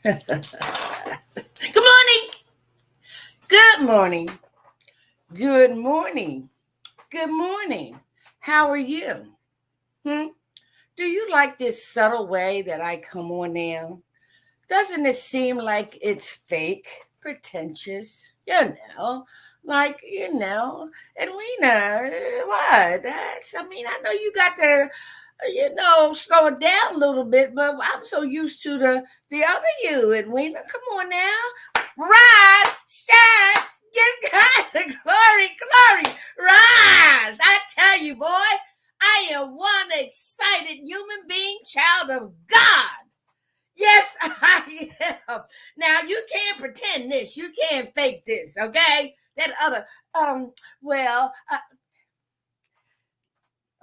Good morning. Good morning. Good morning. Good morning. How are you? Hmm? Do you like this subtle way that I come on now? Doesn't it seem like it's fake, pretentious? Edwina, what? I know you got to, slow it down a little bit, but I'm so used to the other you, Edwina. Come on now. Rise, shine, give God the glory. Rise. I tell you, boy, I am one excited human being, child of God. Yes, I am. Now you can't pretend this. You can't fake this, okay? That other, well,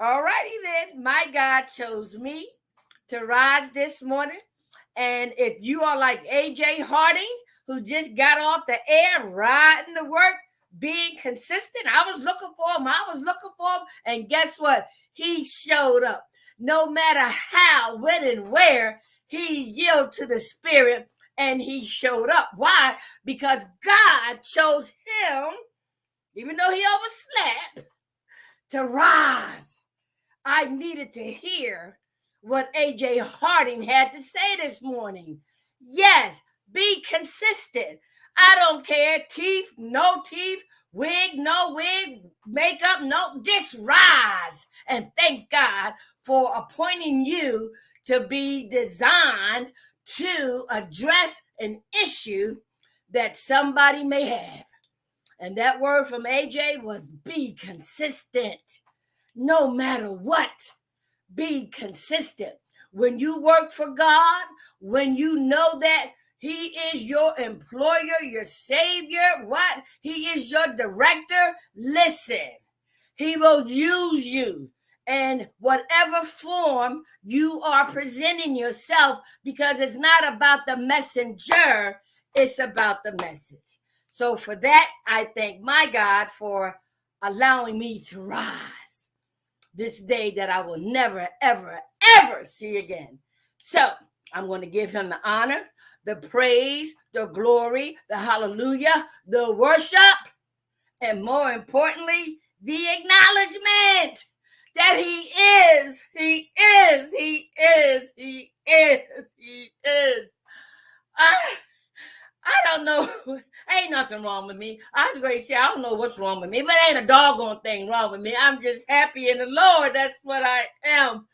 alrighty then. My God chose me to rise this morning. And if you are like AJ Harding, who just got off the air, riding to work, being consistent, I was looking for him. And guess what? He showed up. No matter how, when, and where, he yielded to the Spirit and he showed up. Why? Because God chose him, even though he overslept, to rise. I needed to hear what AJ Harding had to say this morning. Yes, be consistent. I don't care. Teeth, no teeth, wig, no wig, makeup, no. Just rise and thank God for appointing you to be designed to address an issue that somebody may have. And that word from AJ was be consistent. No matter what, be consistent. When you work for God, when you know that he is your employer, your savior, what? He is your director. Listen, he will use you in whatever form you are presenting yourself, because it's not about the messenger, it's about the message. So for that, I thank my God for allowing me to rise this day that I will never, ever, ever see again. So I'm going to give him the honor, the praise, the glory, the hallelujah, the worship, and more importantly, the acknowledgement that he is. I don't know. Ain't nothing wrong with me. I was going to say, I don't know what's wrong with me, but ain't a doggone thing wrong with me. I'm just happy in the Lord. That's what I am.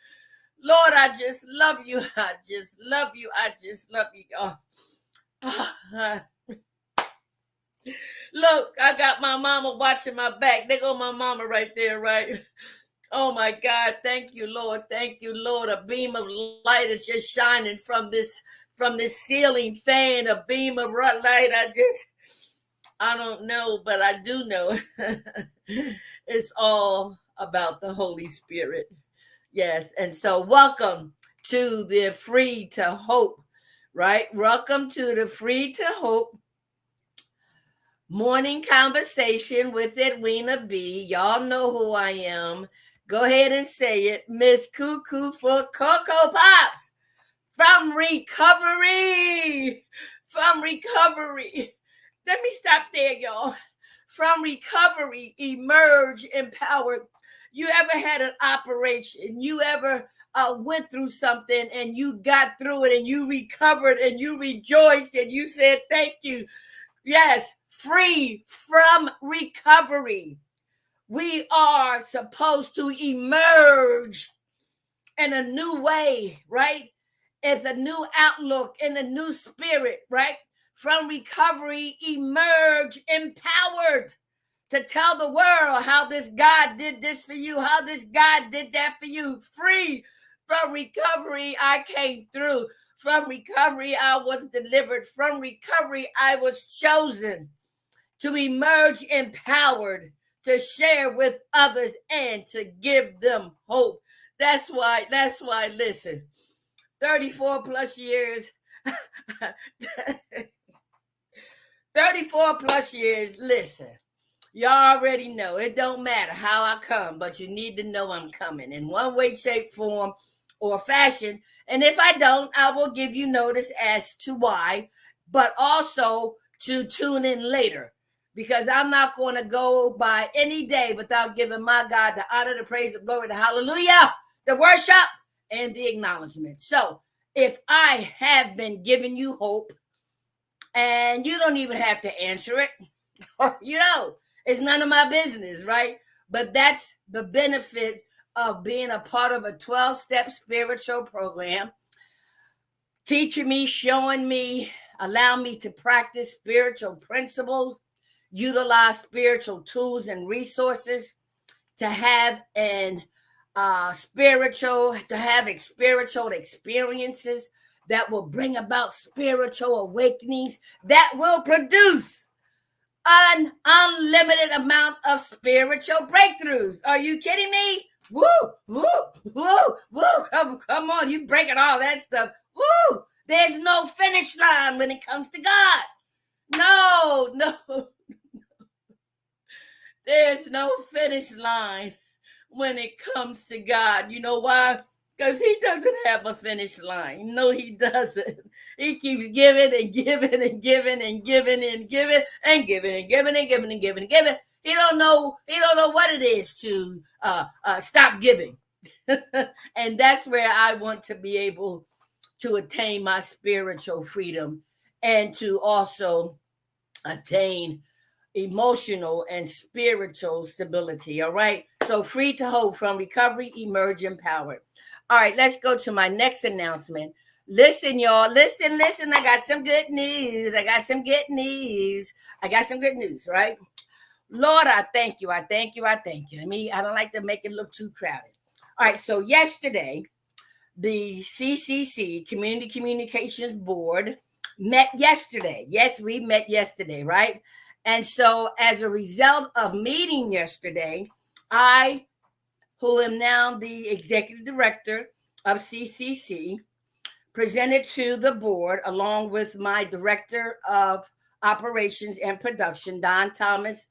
Lord, I just love you. I just love you. I just love you. Look, I got my mama watching my back. There go my mama right there, right? Oh my God. Thank you, Lord. Thank you, Lord. A beam of light is just shining from this ceiling fan, a beam of light. I don't know, but I do know it's all about the Holy Spirit. Yes. And so welcome to the Free to Hope, right? Welcome to the Free to Hope morning conversation with Edwina B. Y'all know who I am. Go ahead and say it. Miss Cuckoo for Cocoa Pops from recovery. From recovery. Let me stop there, y'all. From recovery, emerge empowered. You ever had an operation? You ever went through something and you got through it and you recovered and you rejoiced and you said, thank you. Yes, free from recovery. We are supposed to emerge in a new way, right? It's a new outlook, in a new spirit, right? From recovery, emerge empowered to tell the world how this God did this for you, how this God did that for you. Free from recovery, I came through. From recovery, I was delivered. From recovery, I was chosen to emerge empowered, to share with others and to give them hope. That's why, listen, 34 plus years, 34 plus years, listen, y'all already know it don't matter how I come, but you need to know I'm coming in one way, shape, form, or fashion. And if I don't, I will give you notice as to why, but also to tune in later, because I'm not going to go by any day without giving my God the honor, the praise, the glory, the hallelujah, the worship, and the acknowledgement. So if I have been giving you hope, and you don't even have to answer it, it's none of my business, right? But that's the benefit of being a part of a 12-step spiritual program, teaching me, showing me, allow me to practice spiritual principles, utilize spiritual tools and resources to have spiritual experiences that will bring about spiritual awakenings that will produce an unlimited amount of spiritual breakthroughs. Are you kidding me? Woo, woo, woo, woo. Come on, you breaking all that stuff. Woo! There's no finish line when it comes to God. No. There's no finish line when it comes to God. You know why? Because he doesn't have a finish line. No, he doesn't. He keeps giving and giving and giving and giving and giving and giving and giving and giving and giving and giving. He don't know what it is to stop giving. And that's where I want to be able to attain my spiritual freedom and to also attain emotional and spiritual stability. All right. So free to hope, from recovery, emerge empowered. All right, let's go to my next announcement. Listen, y'all. Listen. I got some good news. Right? Lord, I thank you. I don't like to make it look too crowded. All right. So yesterday, the CCC, Community Communications Board, met yesterday. Yes, we met yesterday, right? And so as a result of meeting yesterday, I, who am now the executive director of CCC, presented to the board, along with my director of operations and production, Don Thomas,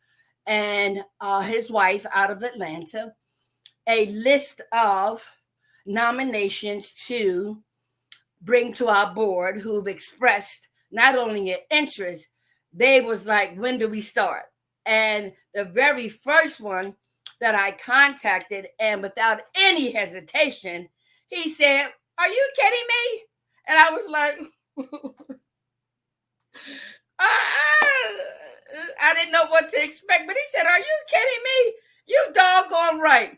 and his wife out of Atlanta, a list of nominations to bring to our board, who've expressed not only an interest, they was like, when do we start? And the very first one that I contacted, and without any hesitation, he said, are you kidding me? And I was like, I didn't know what to expect, but he said, are you kidding me? You doggone right.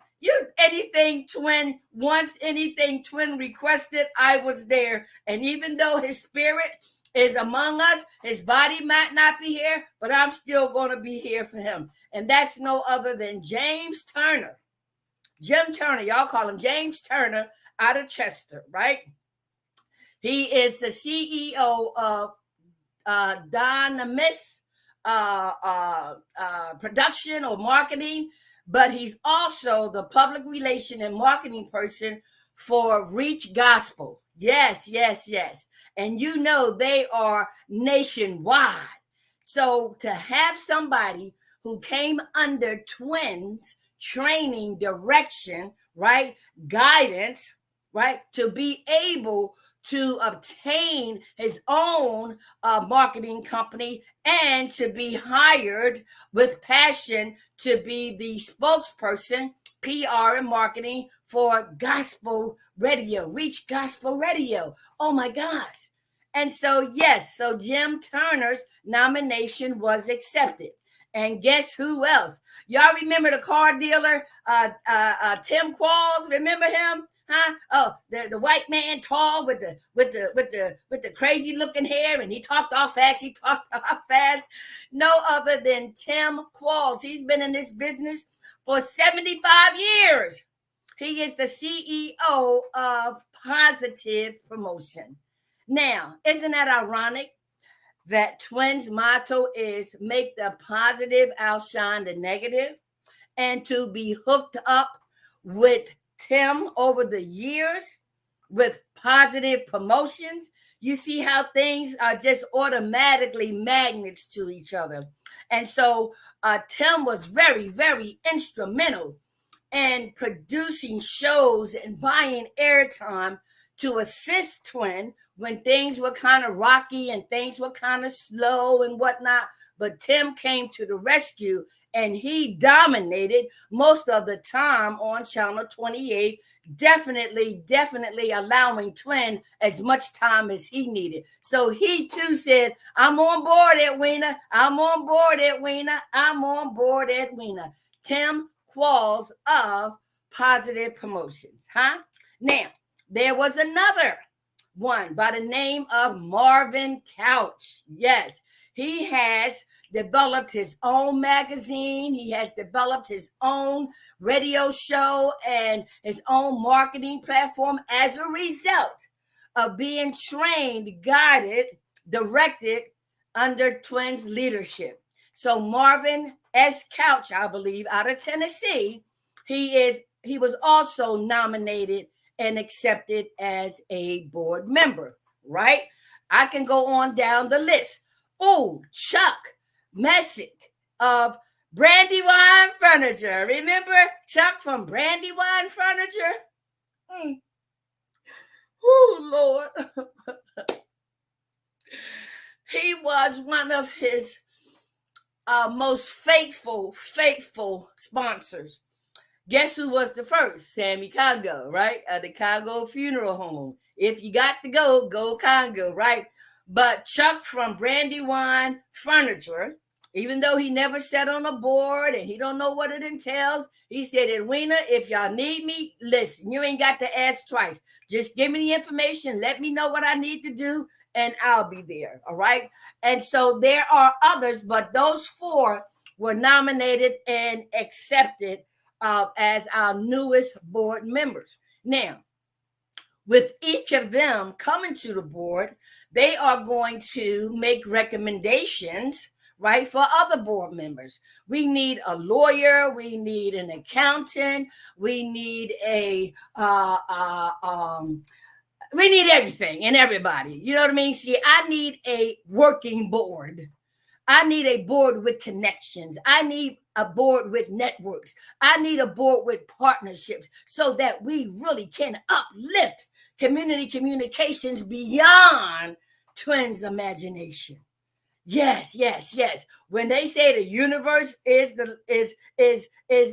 Once anything twin requested, I was there. And even though his spirit is among us, his body might not be here, but I'm still going to be here for him. And that's no other than James Turner. Jim Turner, y'all call him James Turner, out of Chester, right? He is the CEO of Dynamis production or marketing, but he's also the public relation and marketing person for Reach Gospel. Yes. And you know they are nationwide. So to have somebody who came under twins training, direction, right, guidance, right, to be able to obtain his own marketing company and to be hired with passion to be the spokesperson, PR and marketing for gospel radio, Reach Gospel Radio. Oh my gosh. And so, yes, so Jim Turner's nomination was accepted. And guess who else? Y'all remember the car dealer, Tim Qualls? Remember him? Huh? Oh, the white man, tall with the crazy looking hair, and he talked all fast. No other than Tim Qualls. He's been in this business for 75 years. He is the CEO of Positive Promotion. Now, isn't that ironic that Twins' motto is make the positive outshine the negative, and to be hooked up with Tim over the years with Positive Promotions? You see how things are just automatically magnets to each other. And so Tim was very, very instrumental in producing shows and buying airtime to assist Twin when things were kind of rocky and things were kind of slow and whatnot. But Tim came to the rescue and he dominated most of the time on Channel 28, definitely allowing Twin as much time as he needed. So he too said, I'm on board, Edwina. I'm on board, Edwina. I'm on board, Edwina. Tim Qualls of Positive Promotions, huh? Now, there was another one by the name of Marvin Couch. Yes, he has developed his own magazine. He has developed his own radio show and his own marketing platform as a result of being trained, guided, directed under Twins leadership. So Marvin S. Couch, I believe, out of Tennessee, he was also nominated and accepted as a board member, right? I can go on down the list. Oh, Chuck Messick of Brandywine Furniture. Remember Chuck from Brandywine Furniture? Oh, Lord. He was one of his most faithful sponsors. Guess who was the first? Sammy Congo, right? At the Congo Funeral Home. If you got to go Congo, right? But Chuck from Brandywine Furniture, even though he never sat on a board and he don't know what it entails, he said, Edwina, if y'all need me, listen, you ain't got to ask twice. Just give me the information. Let me know what I need to do and I'll be there, all right? And so there are others, but those four were nominated and accepted as our newest board members. Now, with each of them coming to the board, they are going to make recommendations, right, for other board members. We need a lawyer, we need an accountant, we need we need everything and everybody. You know what I mean? See, I need a working board. I need a board with connections. I need a board with networks. I need a board with partnerships so that we really can uplift community communications beyond Twins' imagination. Yes. When they say the universe is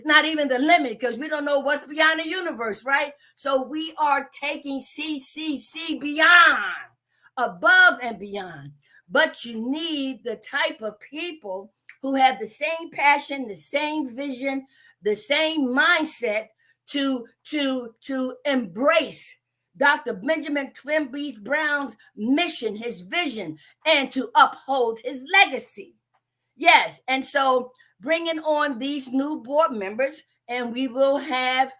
not even the limit, because we don't know what's beyond the universe, right? So we are taking CCC beyond, above and beyond. But you need the type of people who have the same passion, the same vision, the same mindset to embrace Dr. Benjamin Twin Brown's mission, his vision, and to uphold his legacy. Yes, and so bringing on these new board members, and we will have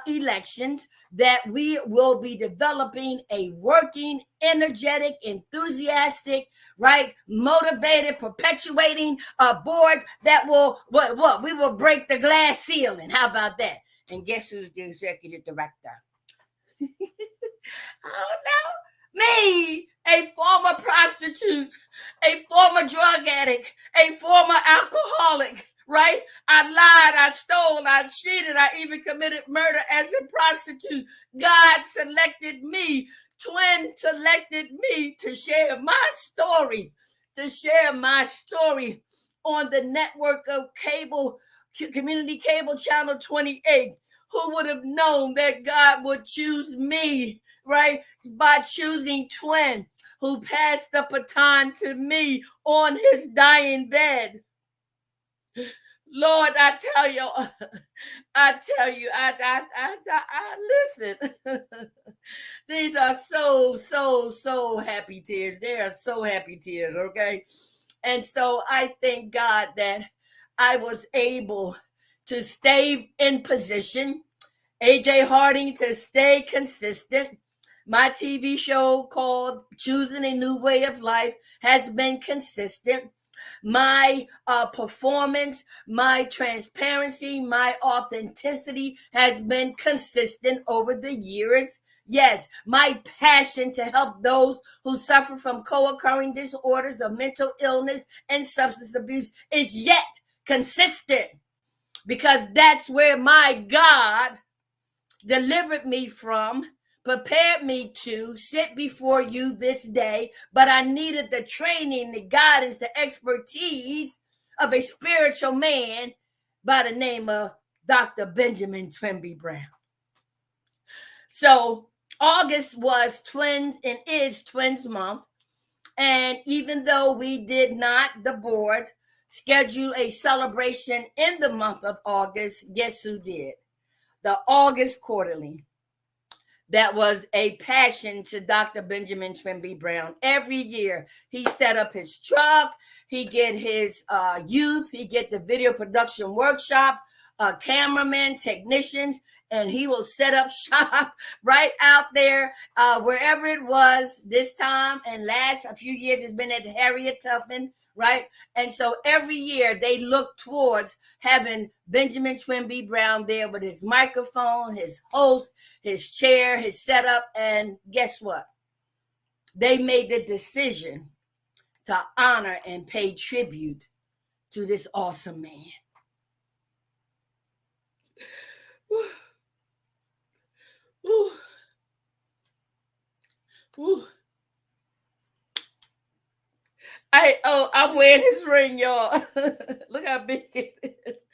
elections that we will be developing a working, energetic, enthusiastic, right, motivated, perpetuating a board that will, we will break the glass ceiling. How about that? And guess who's the executive director? Oh no, me, a former prostitute, a former drug addict, a former alcoholic, right? I lied, I stole, I cheated, I even committed murder as a prostitute. God selected me, Twin selected me to share my story, on the network of cable, community cable channel 28. Who would have known that God would choose me, right? By choosing Twin, who passed the baton to me on his dying bed. Lord, I listen. These are so happy tears. They are so happy tears, okay? And so I thank God that I was able to stay in position. AJ Harding to stay consistent. My TV show called Choosing a New Way of Life has been consistent. My performance, my transparency, my authenticity has been consistent over the years. Yes, my passion to help those who suffer from co-occurring disorders of mental illness and substance abuse is yet consistent, because that's where my God delivered me from prepared me to sit before you this day, but I needed the training, the guidance, the expertise of a spiritual man by the name of Dr. Benjamin Twimby Brown. So August was twins and is twins month. And even though we did not, the board, schedule a celebration in the month of August, guess who did? The August Quarterly. That was a passion to Dr. Benjamin Twimby Brown. Every year, he set up his truck, he get his youth, he get the video production workshop, cameramen, technicians, and he will set up shop right out there, wherever it was this time. And last a few years, it's been at Harriet Tubman, right? And so every year they look towards having Benjamin Twimby Brown there with his microphone, his host, his chair, his setup. And guess what? They made the decision to honor and pay tribute to this awesome man. Woo. Woo. Woo. I'm wearing his ring, y'all. Look how big it is.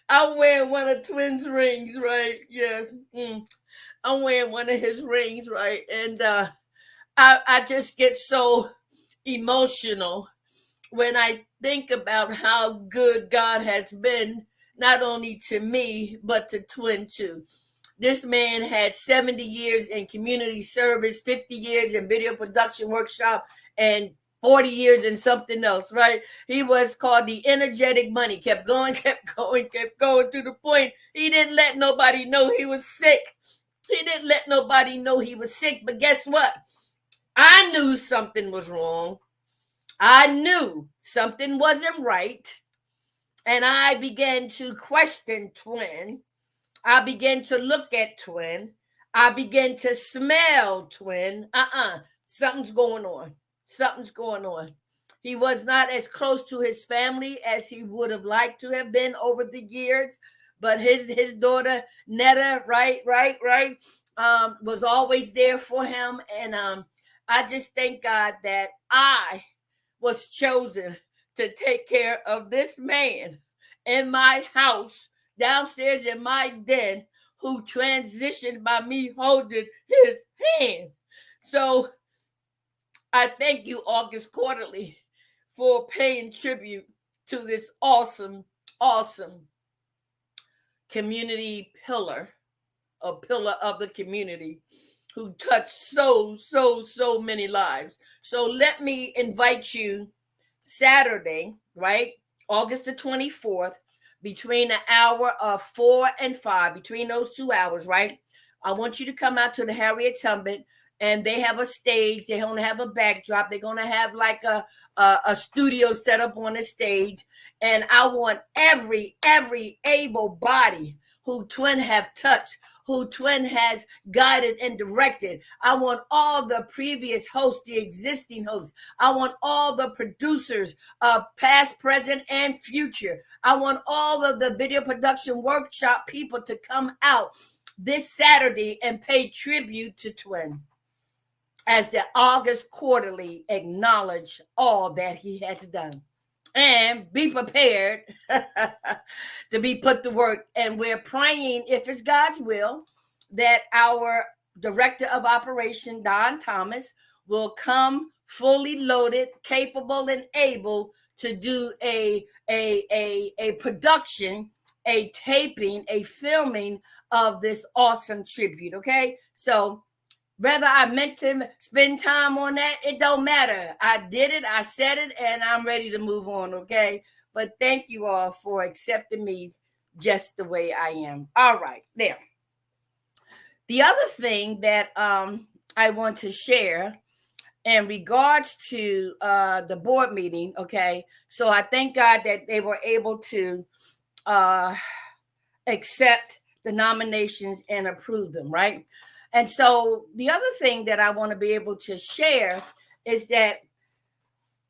I'm wearing one of Twins' rings, right? Yes. I'm wearing one of his rings, right? And I just get so emotional when I think about how good God has been, not only to me, but to Twin too. This man had 70 years in community service, 50 years in video production workshop, and 40 years in something else, right? He was called the energetic money. Kept going to the point he didn't let nobody know he was sick. He didn't let nobody know he was sick. But guess what? I knew something was wrong. I knew something wasn't right. And I began to question Twin. I began to look at Twin. I began to smell Twin. Something's going on. Something's going on. He was not as close to his family as he would have liked to have been over the years. But his daughter, Netta, right, was always there for him. And I just thank God that I was chosen to take care of this man in my house, downstairs in my den, who transitioned by me holding his hand. So I thank you, August Quarterly, for paying tribute to this awesome community pillar, a pillar of the community who touched so many lives. So let me invite you Saturday, right? August the 24th, between the hour of 4 and 5, between those 2 hours, right? I want you to come out to the Harriet Tubman, and they have a stage. They're going to have a backdrop. They're going to have like a studio set up on the stage. And I want every able body who Twin have touched, who Twin has guided and directed. I want all the previous hosts, the existing hosts. I want all the producers, past, present, and future. I want all of the video production workshop people to come out this Saturday and pay tribute to Twin, as the August Quarterly acknowledge all that he has done. And be prepared to be put to work. And we're praying, if it's God's will, that our Director of Operation, Don Thomas, will come fully loaded, capable, and able to do a production, a taping, a filming of this awesome tribute. Okay, so whether I meant to spend time on that, it don't matter. I did it, I said it, and I'm ready to move on, okay? But thank you all for accepting me just the way I am. All right, now. The other thing that I want to share in regards to the board meeting, okay? So I thank God that they were able to accept the nominations and approve them, right? And so the other thing that I want to be able to share is that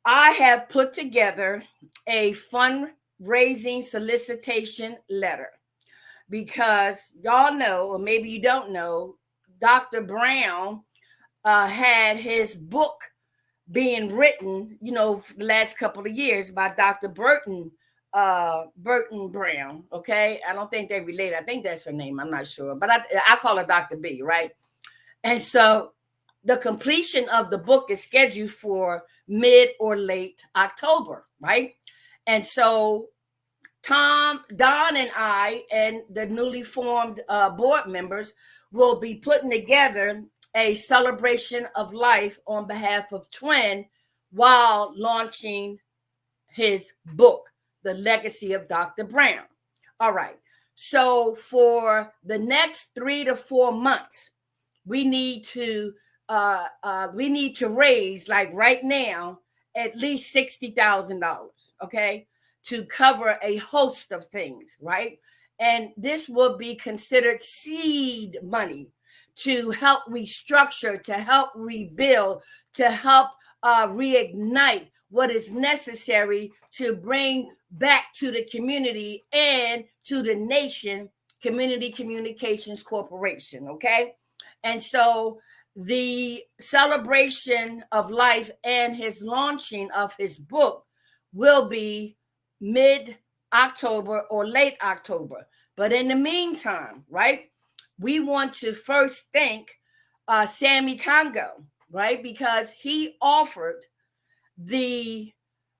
I have put together a fundraising solicitation letter, because y'all know, or maybe you don't know, Dr. Brown had his book being written, for the last couple of years by Dr. Burton Brown. Okay, I don't think they're related. I think that's her name. I'm not sure, but I call her Dr. B, right? And so the completion of the book is scheduled for mid or late October, right? And so Don, and I, and the newly formed board members will be putting together a celebration of life on behalf of Twin while launching his book, The Legacy of Dr. Brown. All right. So for the next 3 to 4 months, we need to raise, like right now, at least $60,000. Okay, to cover a host of things, right? And this will be considered seed money to help restructure, to help rebuild, to help reignite what is necessary to bring back to the community and to the nation Community Communications Corporation. Okay. And so the celebration of life and his launching of his book will be mid October or late October. But in the meantime, right, we want to first thank Sammy Congo, right, because he offered the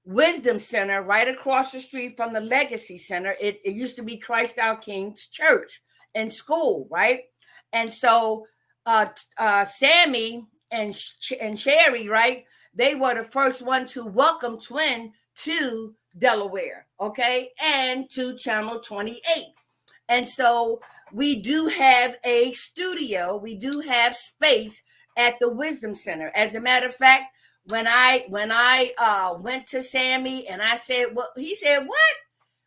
Wisdom Center right across the street from the Legacy Center. It used to be Christ Our King's Church and school, right? And so Sammy and Sherry, right? They were the first one to welcome Twin to Delaware, okay, and to Channel 28. And so we do have a studio, we do have space at the Wisdom Center. As a matter of fact, when I went to Sammy and I said, "Well," he said, "What?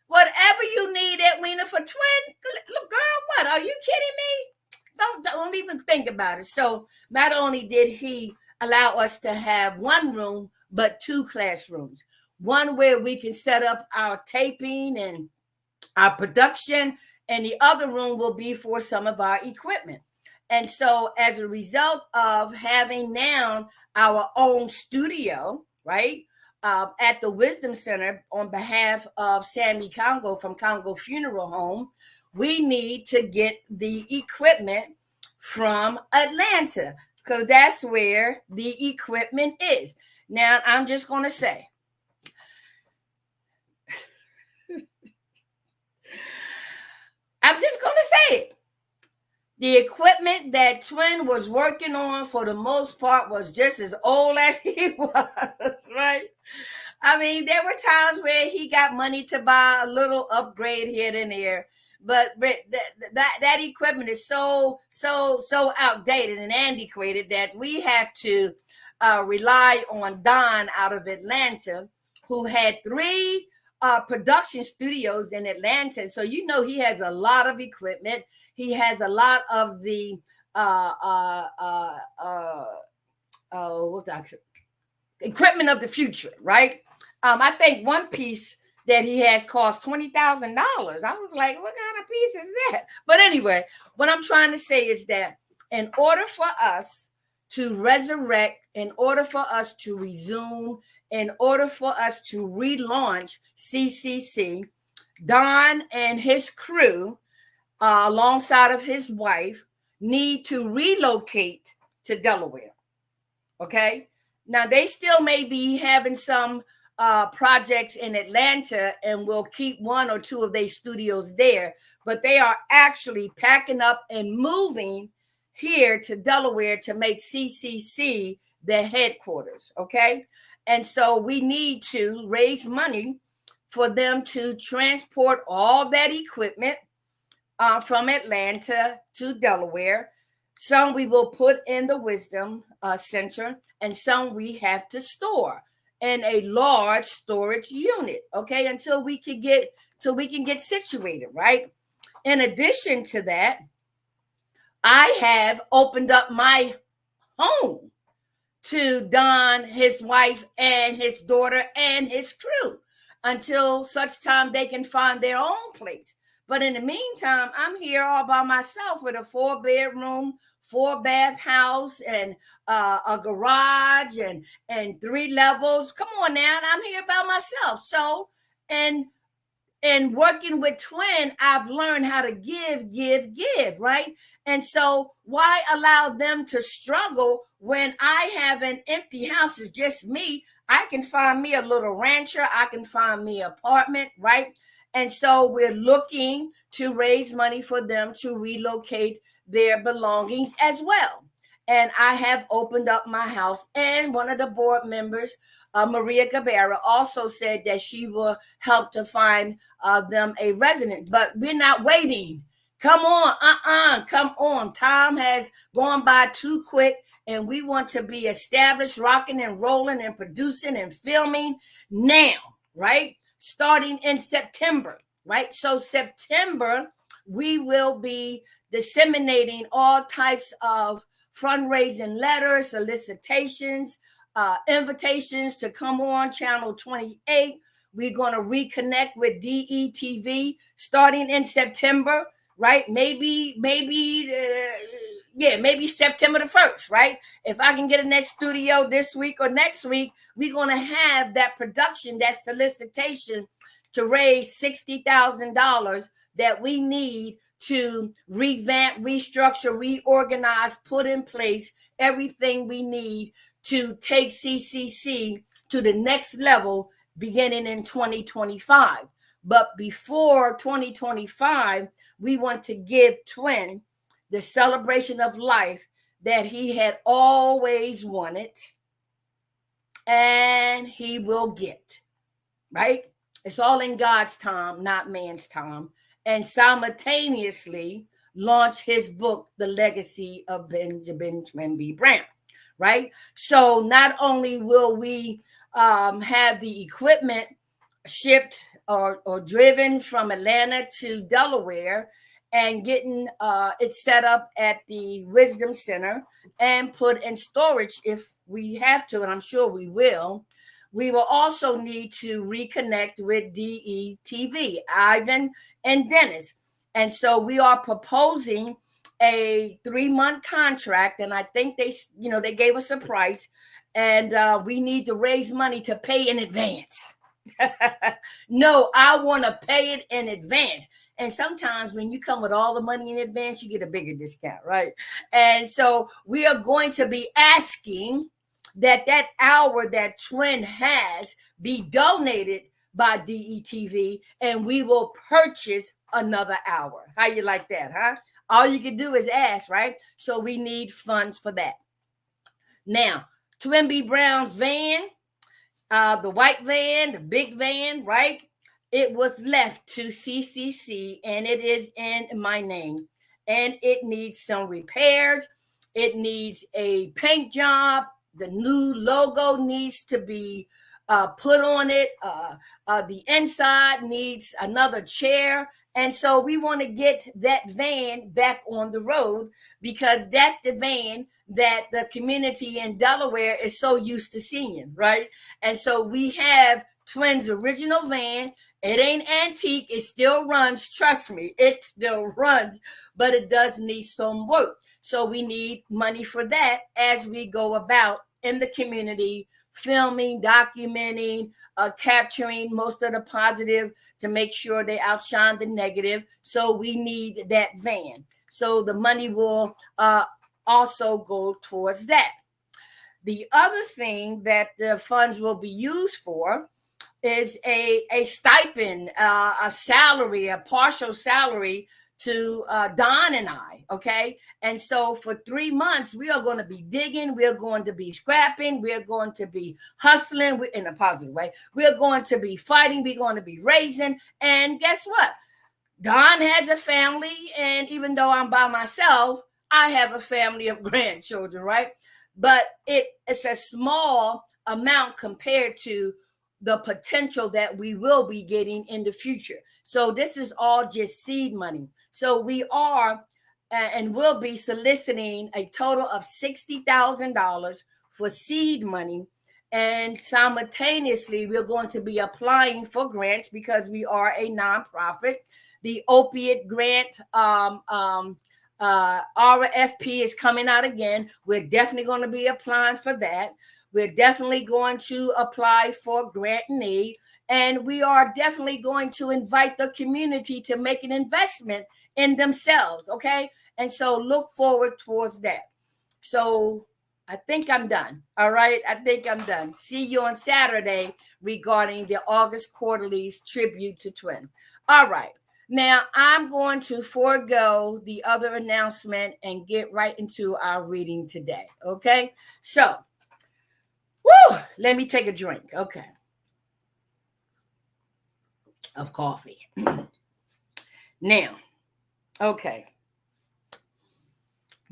Whatever you need, Edwina, for Twin? Look, girl, what? Are you kidding me? Don't even think about it." So not only did he allow us to have one room, but two classrooms. One where we can set up our taping and our production, and the other room will be for some of our equipment. And so as a result of having now our own studio, right, at the Wisdom Center on behalf of Sammy Congo from Congo Funeral Home, we need to get the equipment from Atlanta because that's where the equipment is. Now, I'm just going to say, it. The equipment that Twin was working on for the most part was just as old as he was, right? I mean, there were times where he got money to buy a little upgrade here and there, but that equipment is so outdated and antiquated that we have to rely on Don out of Atlanta, who had three production studios in Atlanta. So he has a lot of equipment. He has a lot of the equipment of the future, right? I think one piece that he has cost $20,000. I was like, what kind of piece is that? But anyway, what I'm trying to say is that in order for us to resurrect, in order for us to resume, in order for us to relaunch CCC, Don and his crew, alongside of his wife, need to relocate to Delaware. Okay? Now, they still may be having some projects in Atlanta and will keep one or two of their studios there, but they are actually packing up and moving here to Delaware to make CCC their headquarters. Okay? And so we need to raise money for them to transport all that equipment from Atlanta to Delaware. Some we will put in the Wisdom Center, and some we have to store in a large storage unit, okay, until we can get situated, right? In addition to that, I have opened up my home to Don, his wife, and his daughter, and his crew until such time they can find their own place. But in the meantime, I'm here all by myself with a 4-bedroom, 4-bath house and a garage and 3 levels. Come on now, I'm here by myself. So and working with twin, I've learned how to give, right? And so why allow them to struggle when I have an empty house? It's just me. I can find me a little rancher, I can find me an apartment, right? And so we're looking to raise money for them to relocate their belongings as well. And I have opened up my house, and one of the board members, Maria Cabrera, also said that she will help to find them a resident. But we're not waiting. Come on, come on. Time has gone by too quick, and we want to be established, rocking and rolling and producing and filming now, right? Starting in September, right? So September, we will be disseminating all types of fundraising letters, solicitations, invitations to come on channel 28. We're going to reconnect with DETV starting in September, right? Maybe September the 1st, right? If I can get in that studio this week or next week, we're going to have that production, that solicitation to raise $60,000 that we need to revamp, restructure, reorganize, put in place everything we need to take CCC to the next level beginning in 2025. But before 2025, we want to give Twin the celebration of life that he had always wanted and he will get, right? It's all in God's time, not man's time. And simultaneously launch his book, The Legacy of Benjamin B. Brown, right? So not only will we have the equipment shipped or driven from Atlanta to Delaware and getting it set up at the Wisdom Center and put in storage if we have to, and I'm sure we will. We will also need to reconnect with DETV, Ivan and Dennis. And so we are proposing a 3-month contract, and I think they gave us a price, and we need to raise money to pay in advance. No, I want to pay it in advance. And sometimes when you come with all the money in advance, you get a bigger discount, right? And so we are going to be asking that hour that Twin has be donated by DETV, and we will purchase another hour. How you like that, huh? All you can do is ask, right? So we need funds for that. Now, Twin B. Brown's van, the white van, the big van, right? It was left to CCC, and it is in my name. And it needs some repairs. It needs a paint job. The new logo needs to be put on it. The inside needs another chair. And so we want to get that van back on the road because that's the van that the community in Delaware is so used to seeing, right? And so we have Twin's original van. It ain't antique. It still runs. Trust me, it still runs, but it does need some work. So we need money for that as we go about in the community, filming, documenting, capturing most of the positive to make sure they outshine the negative. So we need that van. So the money will also go towards that. The other thing that the funds will be used for is a stipend, a salary, a partial salary to Don and I, okay? And so for 3 months, we are going to be digging, we're going to be scrapping, we're going to be hustling in a positive way. We're going to be fighting, we're going to be raising. And guess what? Don has a family, and even though I'm by myself, I have a family of grandchildren, right? But it's a small amount compared to the potential that we will be getting in the future. So this is all just seed money. So we are and will be soliciting a total of $60,000 for seed money. And simultaneously, we're going to be applying for grants because we are a nonprofit. The opiate grant RFP is coming out again. We're definitely going to be applying for that. We're definitely going to apply for grant and aid. And we are definitely going to invite the community to make an investment in themselves. Okay. And so look forward towards that. So I think I'm done. All right. I think I'm done. See you on Saturday regarding the August quarterly's tribute to Twin. All right. Now I'm going to forego the other announcement and get right into our reading today. Okay. So, let me take a drink. Okay. Of coffee. Now, okay.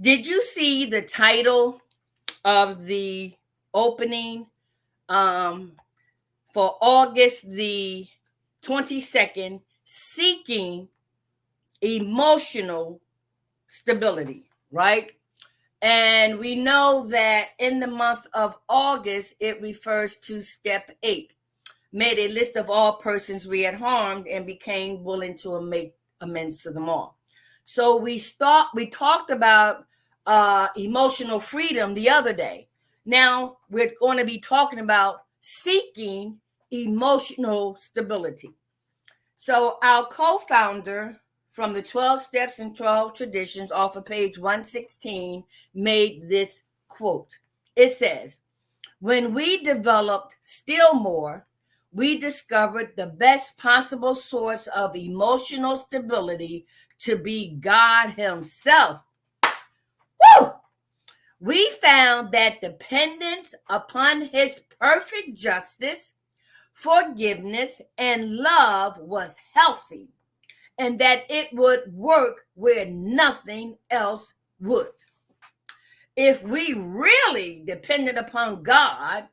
Did you see the title of the opening for August the 22nd, Seeking Emotional Stability, right? And we know that in the month of August, it refers to step 8. Made a list of all persons we had harmed and became willing to make amends to them all. So we talked about emotional freedom the other day. Now we're going to be talking about seeking emotional stability. So our co-founder from the 12 Steps and 12 Traditions off of page 116 made this quote. It says, when we developed still more, we discovered the best possible source of emotional stability to be God Himself. Woo! We found that dependence upon His perfect justice, forgiveness, and love was healthy, and that it would work where nothing else would. If we really depended upon God,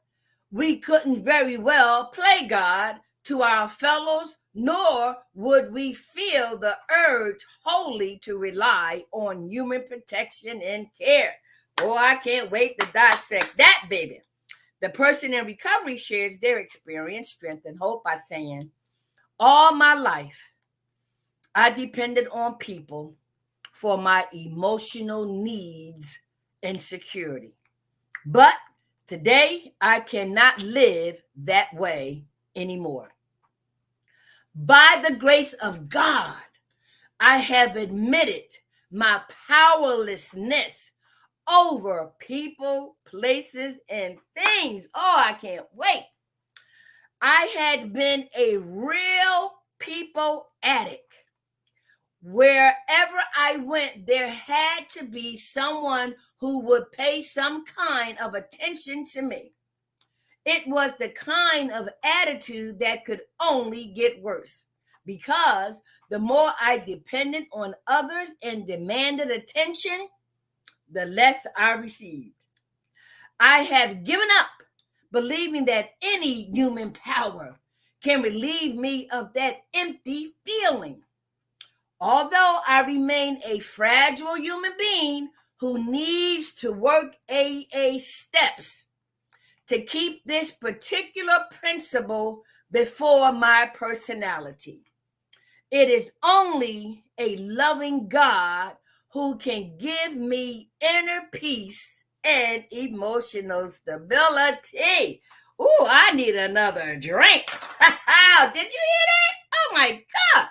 we couldn't very well play God to our fellows, nor would we feel the urge wholly to rely on human protection and care. Oh, I can't wait to dissect that, baby. The person in recovery shares their experience, strength, and hope by saying, all my life, I depended on people for my emotional needs and security. But today, I cannot live that way anymore. By the grace of God, I have admitted my powerlessness over people, places, and things. Oh, I can't wait. I had been a real people addict. Wherever I went, there had to be someone who would pay some kind of attention to me. It was the kind of attitude that could only get worse, because the more I depended on others and demanded attention, the less I received. I have given up believing that any human power can relieve me of that empty feeling. Although I remain a fragile human being who needs to work AA steps to keep this particular principle before my personality. It is only a loving God who can give me inner peace and emotional stability. Ooh, I need another drink. Did you hear that? Oh my God.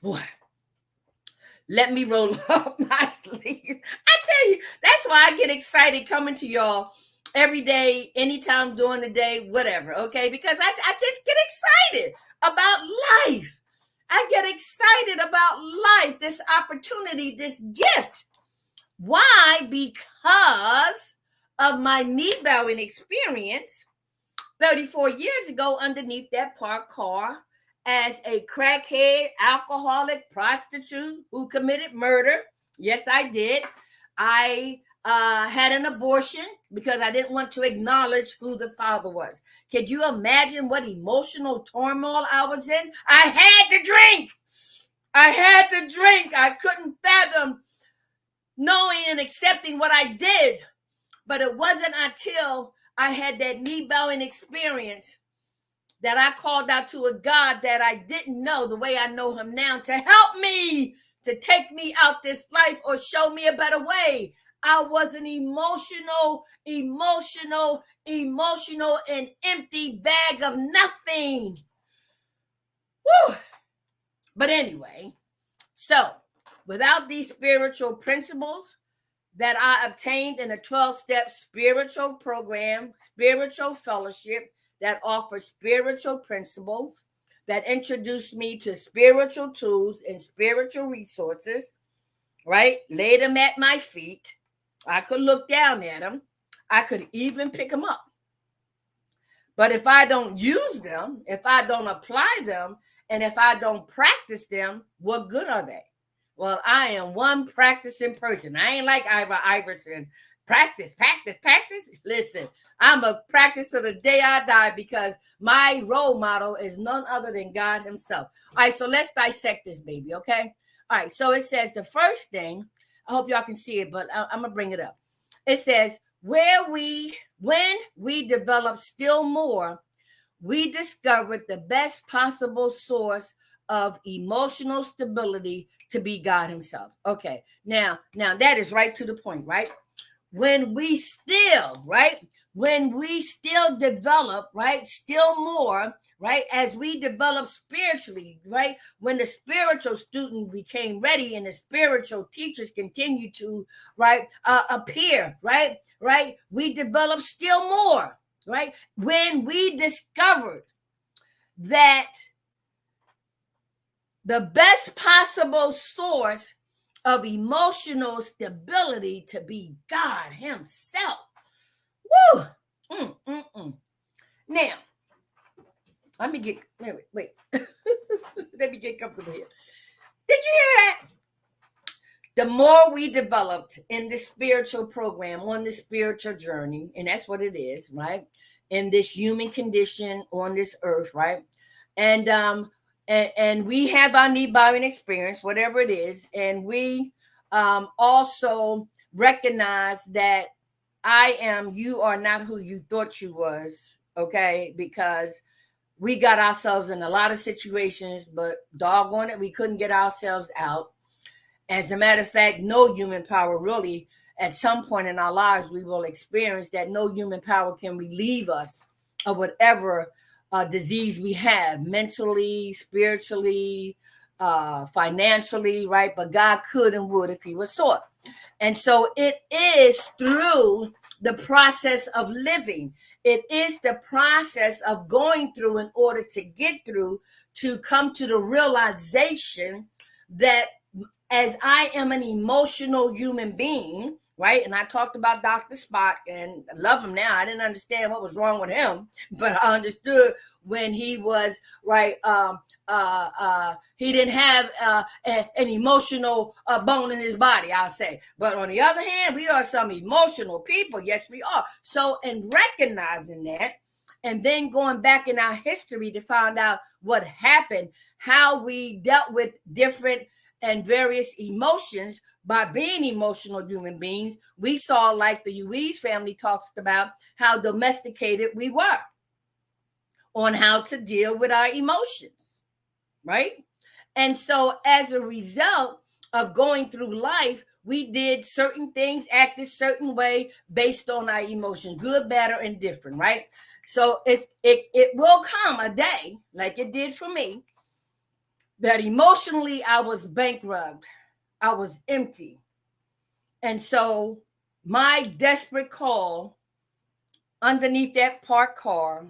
Boy, let me roll up my sleeves. I tell you, that's why I get excited coming to y'all every day, anytime during the day, whatever, okay? Because I just get excited about life. I get excited about life, this opportunity, this gift. Why? Because of my knee bowing experience 34 years ago underneath that parked car as a crackhead, alcoholic, prostitute who committed murder. Yes, I did. I had an abortion because I didn't want to acknowledge who the father was. Can you imagine what emotional turmoil I was in? I had to drink. I couldn't fathom knowing and accepting what I did. But it wasn't until I had that knee bowing experience that I called out to a God that I didn't know the way I know him now to help me, to take me out this life or show me a better way. I was an emotional, and empty bag of nothing. Woo! But anyway, so without these spiritual principles that I obtained in a 12-step spiritual program, spiritual fellowship that offers spiritual principles, that introduced me to spiritual tools and spiritual resources, right? Laid them at my feet. I could look down at them. I could even pick them up. But if I don't use them, if I don't apply them, and if I don't practice them, what good are they? Well, I am one practicing person. I ain't like Ivor Iverson. Practice. Listen, I'm a practice to the day I die because my role model is none other than God himself. All right, so let's dissect this baby, okay? All right, so it says the first thing, I hope y'all can see it, but I'm going to bring it up. It says, when we develop still more, we discovered the best possible source of emotional stability to be God himself. Okay, now that is right to the point, right? When we still develop, right, still more, right, as we develop spiritually, right, when the spiritual student became ready and the spiritual teachers continue to, right, appear, right, we develop still more, right, when we discovered that the best possible source of emotional stability to be God himself. Woo! Now, let me get, wait. Let me get comfortable here. Did you hear that? The more we developed in this spiritual program, on this spiritual journey, and that's what it is, right? In this human condition on this earth, right? And we have our need bowing experience, whatever it is, and we also recognize that you are not who you thought you was, okay? Because we got ourselves in a lot of situations, but doggone it, we couldn't get ourselves out. As a matter of fact, no human power really, at some point in our lives, we will experience that no human power can relieve us of whatever disease we have, mentally, spiritually, financially, right? But God could and would if he was sought. And so it is through the process of living. It is the process of going through in order to get through, to come to the realization that as I am an emotional human being, right? And I talked about Dr. Spock and I love him now. I didn't understand what was wrong with him, but I understood when he was, right, he didn't have an emotional bone in his body, I'll say. But on the other hand, we are some emotional people. Yes, we are. So in recognizing that, and then going back in our history to find out what happened, how we dealt with different and various emotions by being emotional human beings, we saw, like the Uiz family talks about, how domesticated we were on how to deal with our emotions, right? And so as a result of going through life, we did certain things, acted certain way based on our emotions, good, bad, or indifferent, right? So it will come a day, like it did for me, that emotionally I was bankrupt. I was empty. And so my desperate call underneath that parked car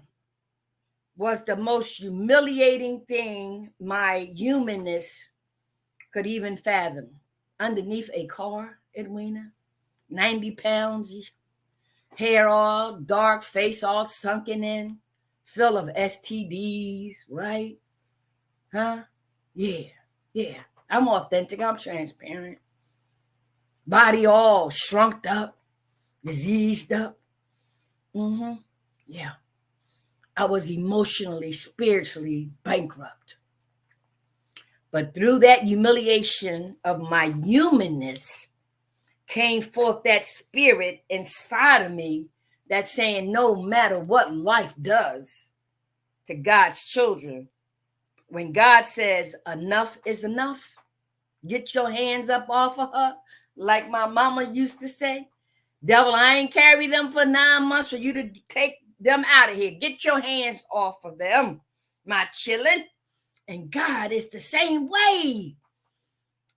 was the most humiliating thing my humanness could even fathom. Underneath a car, Edwina, 90 pounds, hair all dark, face all sunken in, full of STDs, right? Huh? Yeah. I'm authentic. I'm transparent. Body all shrunk up, diseased up. Yeah. I was emotionally, spiritually bankrupt. But through that humiliation of my humanness came forth that spirit inside of me that's saying, no matter what life does, to God's children. When God says enough is enough, get your hands up off of her, like my mama used to say. Devil, I ain't carry them for 9 months for you to take them out of here. Get your hands off of them, my children. And God is the same way.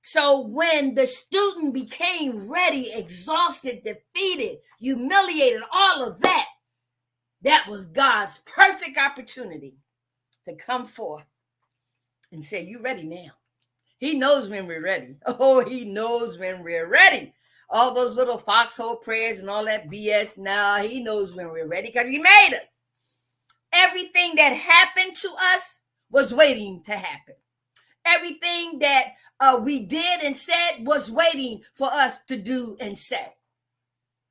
So when the student became ready, exhausted, defeated, humiliated, all of that, that was God's perfect opportunity to come forth and say, you ready now? He knows when we're ready. Oh, he knows when we're ready. All those little foxhole prayers and all that BS. Now he knows when we're ready because he made us. Everything that happened to us was waiting to happen. Everything that we did and said was waiting for us to do and say.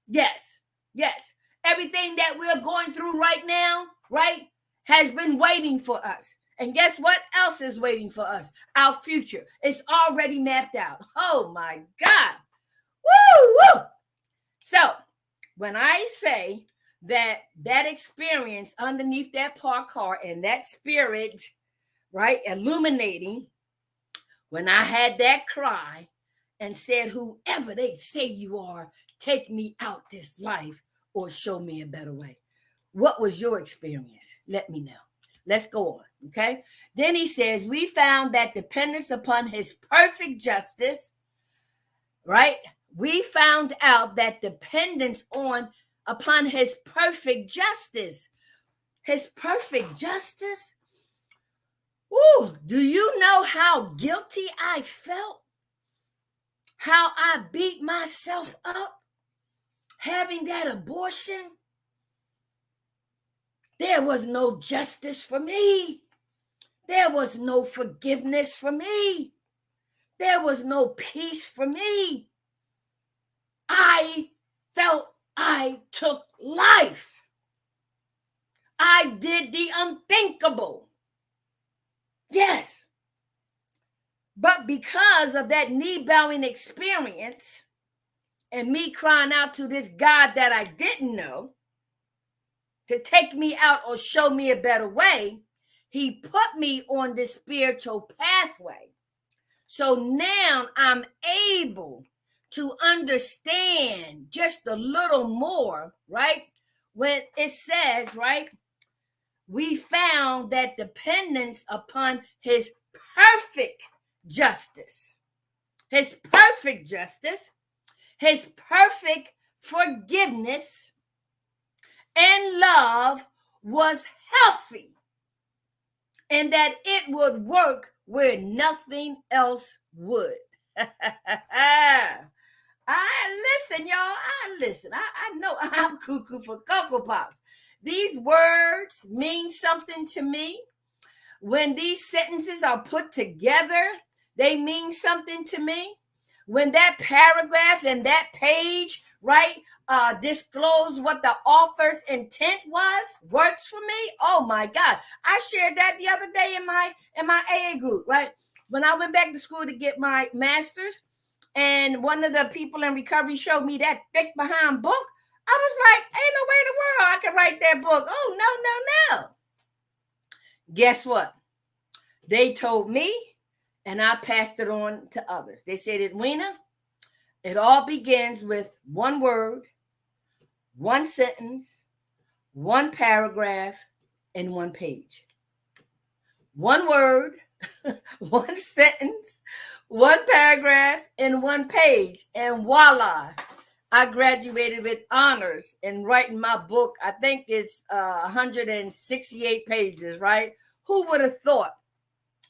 Yes, yes. Everything that we're going through right now, right, has been waiting for us. And guess what else is waiting for us? Our future. It's already mapped out. Oh my God. Woo, woo. So when I say that experience underneath that parked car and that spirit, right, illuminating, when I had that cry and said, whoever they say you are, take me out this life or show me a better way. What was your experience? Let me know. Let's go on, okay? Then he says, we found that dependence upon his perfect justice, right? We found out that dependence upon his perfect justice. His perfect justice? Ooh, do you know how guilty I felt? How I beat myself up having that abortion? There was no justice for me. There was no forgiveness for me. There was no peace for me. I felt I took life. I did the unthinkable. Yes. But because of that knee-bowing experience and me crying out to this God that I didn't know to take me out or show me a better way, he put me on this spiritual pathway. So now I'm able to understand just a little more, right? When it says, right, we found that dependence upon his perfect justice, his perfect justice, his perfect forgiveness and love was healthy, and that it would work where nothing else would. Listen, y'all. I know I'm cuckoo for Cocoa Pops. These words mean something to me. When these sentences are put together, they mean something to me. When that paragraph and that page, right, disclose what the author's intent works for me. Oh my God. I shared that the other day in my AA group, right? When I went back to school to get my master's, and one of the people in recovery showed me that thick behind book, I was like, ain't no way in the world I can write that book. Oh, no. Guess what? They told me, and I passed it on to others. They said, Edwina, it all begins with one word, one sentence, one paragraph, and one page. One word, one sentence, one paragraph, and one page. And voila, I graduated with honors in writing my book. I think it's 168 pages, right? Who would have thought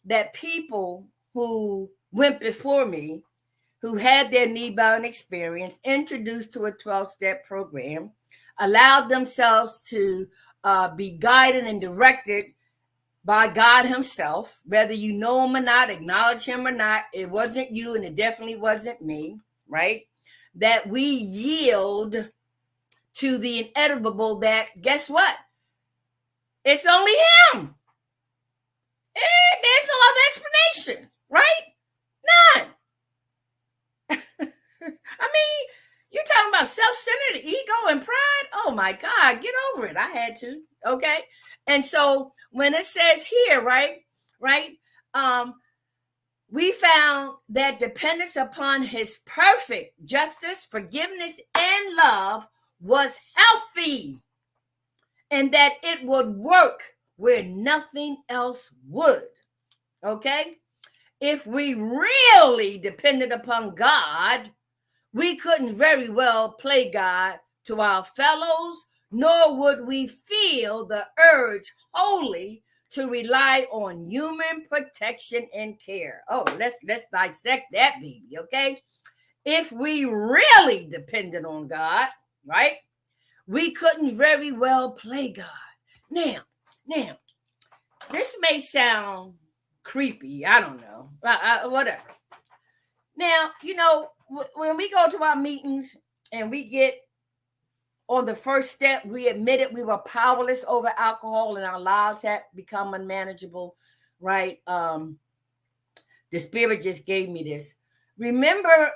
that people who went before me, who had their knee-bowing experience, introduced to a 12-step program, allowed themselves to be guided and directed by God himself, whether you know him or not, acknowledge him or not, it wasn't you and it definitely wasn't me, right? That we yield to the inevitable that, guess what? It's only him. There's no other explanation, right? None. I mean, You talking about self-centered ego and pride? Oh my God, get over it. I had to. Okay. And so when it says here, right, um, we found that dependence upon his perfect justice, forgiveness, and love was healthy, and that it would work where nothing else would. Okay? If we really depended upon God, we couldn't very well play God to our fellows, nor would we feel the urge wholly to rely on human protection and care. Oh, let's dissect that, baby, okay? If we really depended on God, right, we couldn't very well play God. Now, this may sound creepy. I don't know. Whatever. Now, when we go to our meetings and we get on the first step, we admitted we were powerless over alcohol and our lives had become unmanageable, right? The Spirit just gave me this. Remember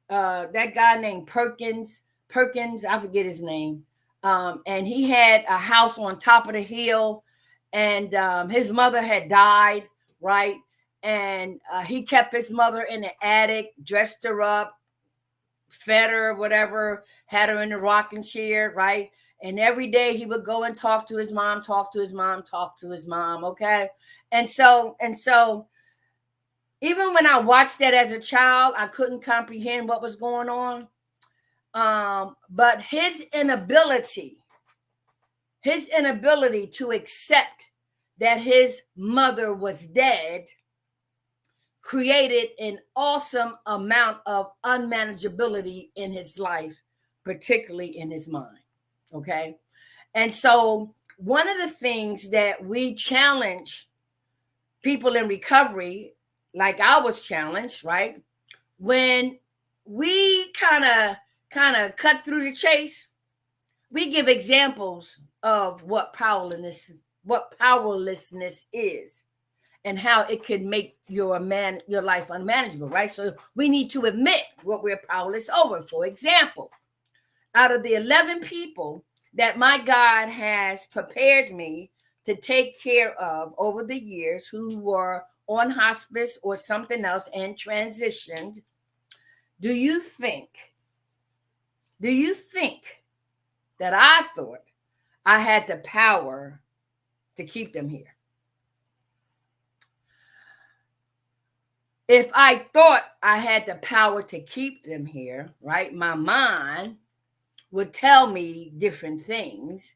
that guy named Perkins, I forget his name. And he had a house on top of the hill, and his mother had died, right? And he kept his mother in the attic, dressed her up, fed her, whatever, had her in the rocking chair, right? And every day he would go and talk to his mom, okay? And so even when I watched that as a child, I couldn't comprehend what was going on. But his inability to accept that his mother was dead created an awesome amount of unmanageability in his life, particularly in his mind. Okay. And so one of the things that we challenge people in recovery, like I was challenged, right? When we kind of cut through the chase, we give examples of what powerlessness is, and how it can make your life unmanageable, right? So we need to admit what we're powerless over. For example, out of the 11 people that my God has prepared me to take care of over the years who were on hospice or something else and transitioned, do you think that I thought I had the power to keep them here? If I thought I had the power to keep them here, right, my mind would tell me different things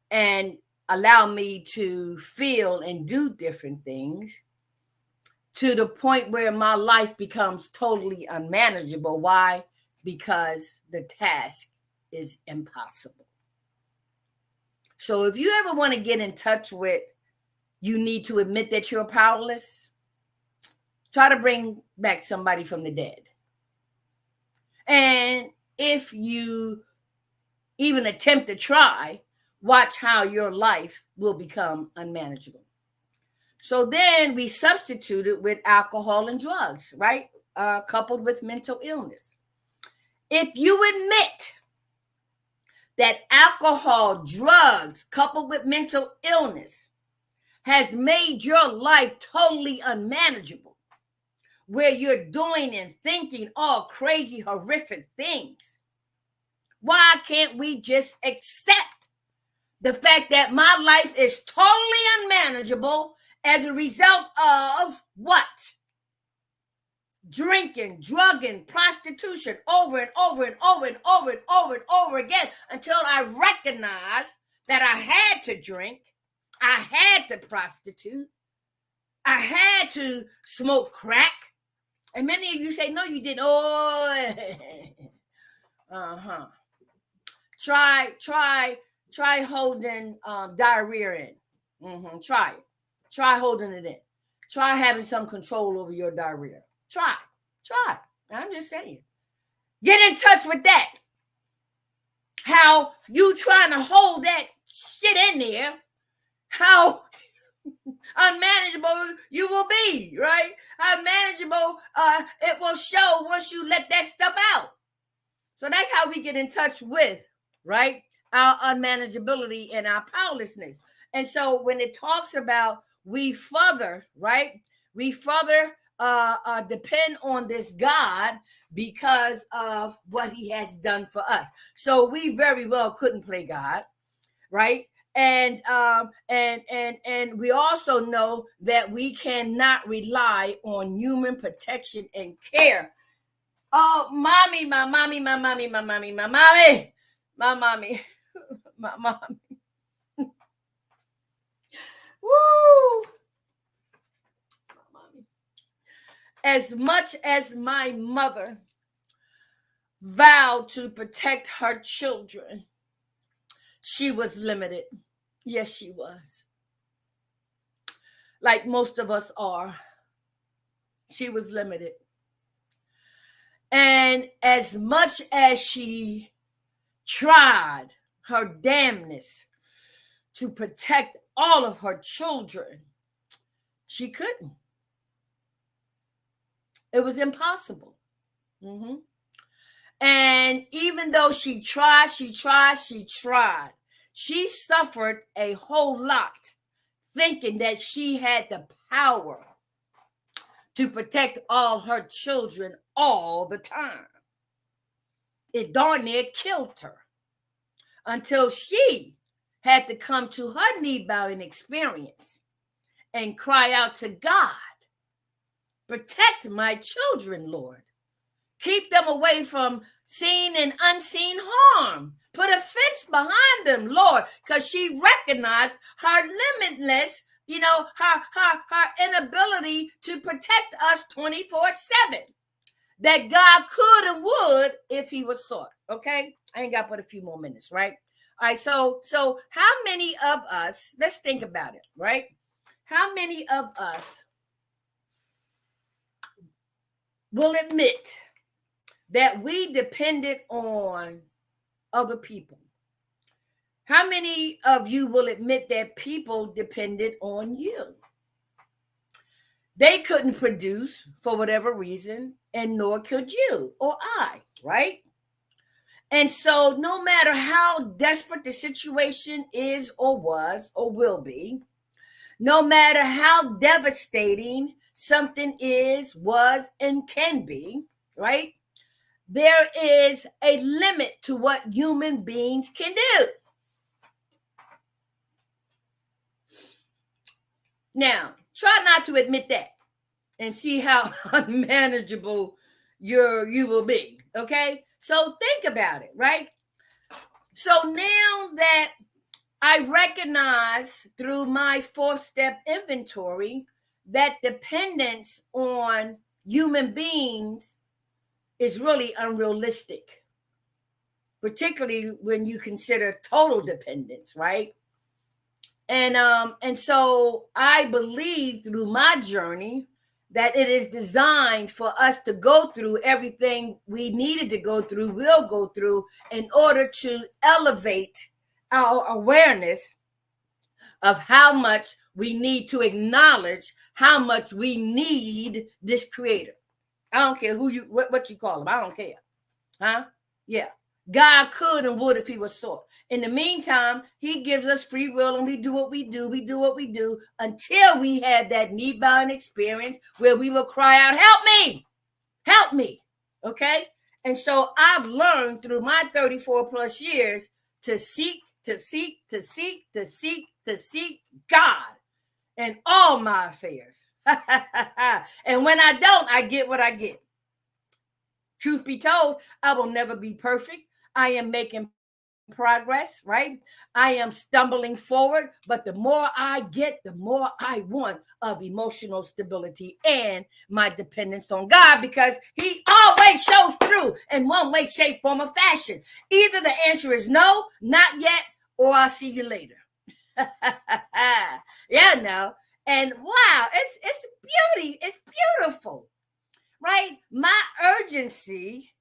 and allow me to feel and do different things to the point where my life becomes totally unmanageable. Why? Because the task is impossible. So if you ever want to get in touch with, you need to admit that you're powerless, try to bring back somebody from the dead. And if you even attempt to try, watch how your life will become unmanageable. So then we substituted with alcohol and drugs, right? Coupled with mental illness. If you admit that alcohol, drugs, coupled with mental illness has made your life totally unmanageable, where you're doing and thinking all crazy, horrific things, why can't we just accept the fact that my life is totally unmanageable as a result of what? Drinking, drugging, prostitution over and over and over and over and over and over again, until I recognized that I had to drink, I had to prostitute, I had to smoke crack. And many of you say, no, you didn't. Oh, Try holding diarrhea in. Try it. Try holding it in. Try having some control over your diarrhea. Try. I'm just saying. Get in touch with that. How you trying to hold that shit in there, how unmanageable you will be, right? How manageable it will show once you let that stuff out. So that's how we get in touch with, right, our unmanageability and our powerlessness. And so when it talks about we further, right, we further depend on this God because of what he has done for us. So we very well couldn't play God, right? And we also know that we cannot rely on human protection and care. Oh, mommy, my mommy, my mommy, my mommy, my mommy, my mommy, my mommy. Woo! My mommy. As much as my mother vowed to protect her children, she was limited. Yes, she was. Like most of us are. She was limited. And as much as she tried her damnness to protect all of her children, she couldn't. It was impossible. Mm-hmm. And even though she tried, she suffered a whole lot thinking that she had the power to protect all her children all the time. It darn near killed her until she had to come to her knee-bowing experience and cry out to God, protect my children, Lord. Keep them away from seen and unseen harm. Put a fence behind them, Lord, because she recognized her limitless, her inability to protect us 24/7. That God could and would if he was sought. Okay, I ain't got but a few more minutes, right? All right, so how many of us, let's think about it, right? How many of us will admit that we depended on other people? How many of you will admit that people depended on you? They couldn't produce for whatever reason, and nor could you or I, right? And so, no matter how desperate the situation is or was or will be, no matter how devastating something is, was, and can be, right? There is a limit to what human beings can do. Now, try not to admit that and see how unmanageable you will be. Okay? So think about it, right? So now that I recognize through my 4-step inventory that dependence on human beings is really unrealistic, particularly when you consider total dependence, right? And so I believe through my journey that it is designed for us to go through everything we needed to go through, will go through, in order to elevate our awareness of how much we need to acknowledge how much we need this creator. I don't care what you call him. I don't care. Huh? Yeah. God could and would if he was sought. In the meantime, he gives us free will and we do what we do. We do what we do until we had that knee-bowing experience where we will cry out, help me, help me. Okay? And so I've learned through my 34 plus years to seek God in all my affairs. And when I don't, I get what I get. Truth be told, I will never be perfect. I am making progress, right? I am stumbling forward, but the more I get, the more I want of emotional stability and my dependence on God, because he always shows through in one way, shape, form, or fashion. Either the answer is no, not yet, or I'll see you later. Yeah, no. And wow, it's beauty. It's beautiful. Right? My urgency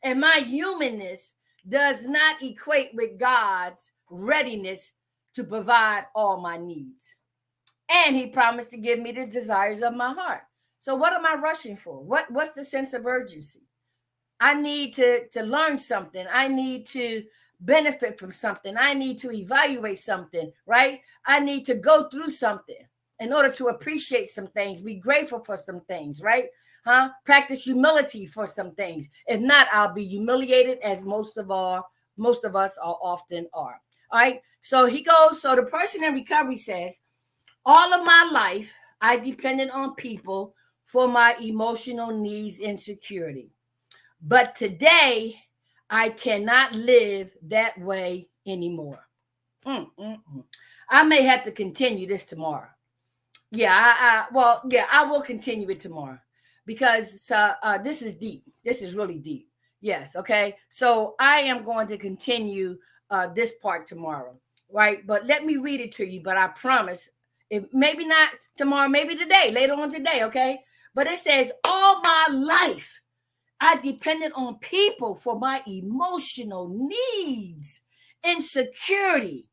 and my humanness does not equate with God's readiness to provide all my needs. And he promised to give me the desires of my heart. So what am I rushing for? What's the sense of urgency? I need to learn something. I need to benefit from something. I need to evaluate something, right? I need to go through something in order to appreciate some things, be grateful for some things, right? Practice humility for some things. If not, I'll be humiliated, as most of us are often are. All right. So he goes, so the person in recovery says, all of my life, I depended on people for my emotional needs and security. But today, I cannot live that way anymore. I may have to continue this tomorrow. Yeah, I will continue it tomorrow because this is deep. This is really deep. Yes, okay. So I am going to continue this part tomorrow, right? But let me read it to you. But I promise, if maybe not tomorrow, maybe today, later on today, okay? But it says, all my life, I depended on people for my emotional needs and security.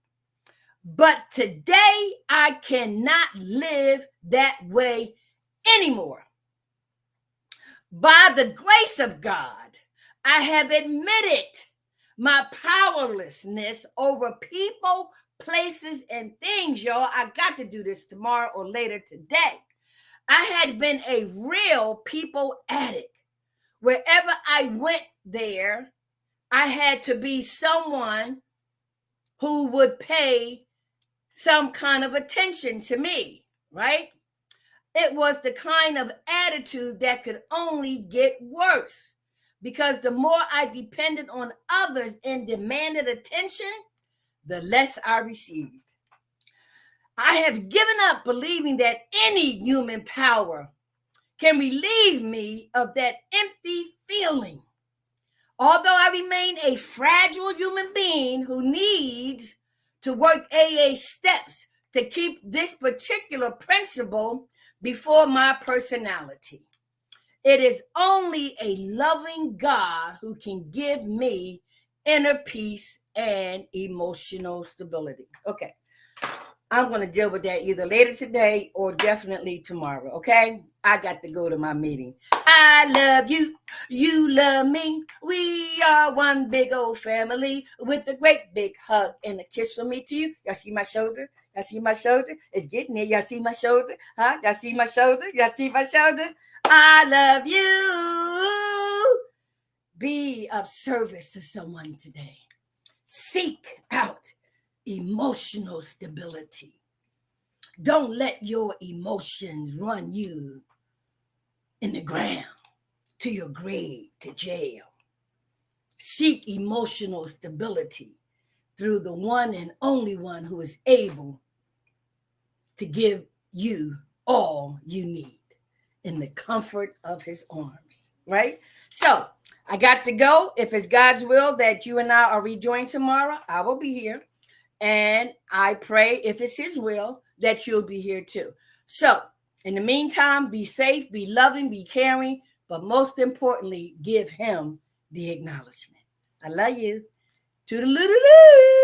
But today, I cannot live that way anymore. By the grace of God, I have admitted my powerlessness over people, places, and things, y'all. I got to do this tomorrow or later today. I had been a real people addict. Wherever I went there, I had to be someone who would pay some kind of attention to me, right? It was the kind of attitude that could only get worse because the more I depended on others and demanded attention, the less I received. I have given up believing that any human power can relieve me of that empty feeling. Although I remain a fragile human being who needs to work AA steps to keep this particular principle before my personality. It is only a loving God who can give me inner peace and emotional stability. Okay. I'm going to deal with that either later today or definitely tomorrow, okay? I got to go to my meeting. I love you. You love me. We are one big old family with a great big hug and a kiss from me to you. Y'all see my shoulder? Y'all see my shoulder? It's getting there. Y'all see my shoulder? Huh? Y'all see my shoulder? Y'all see my shoulder? I love you. Be of service to someone today. Seek out emotional stability. Don't let your emotions run you in the ground, to your grave, to jail. Seek emotional stability through the one and only one who is able to give you all you need in the comfort of his arms, right? So I got to go. If it's God's will that you and I are rejoined tomorrow, I will be here. And I pray, if it's his will, that you'll be here too. So in the meantime, be safe, be loving, be caring, but most importantly, give him the acknowledgement. I love you. Toodaloo.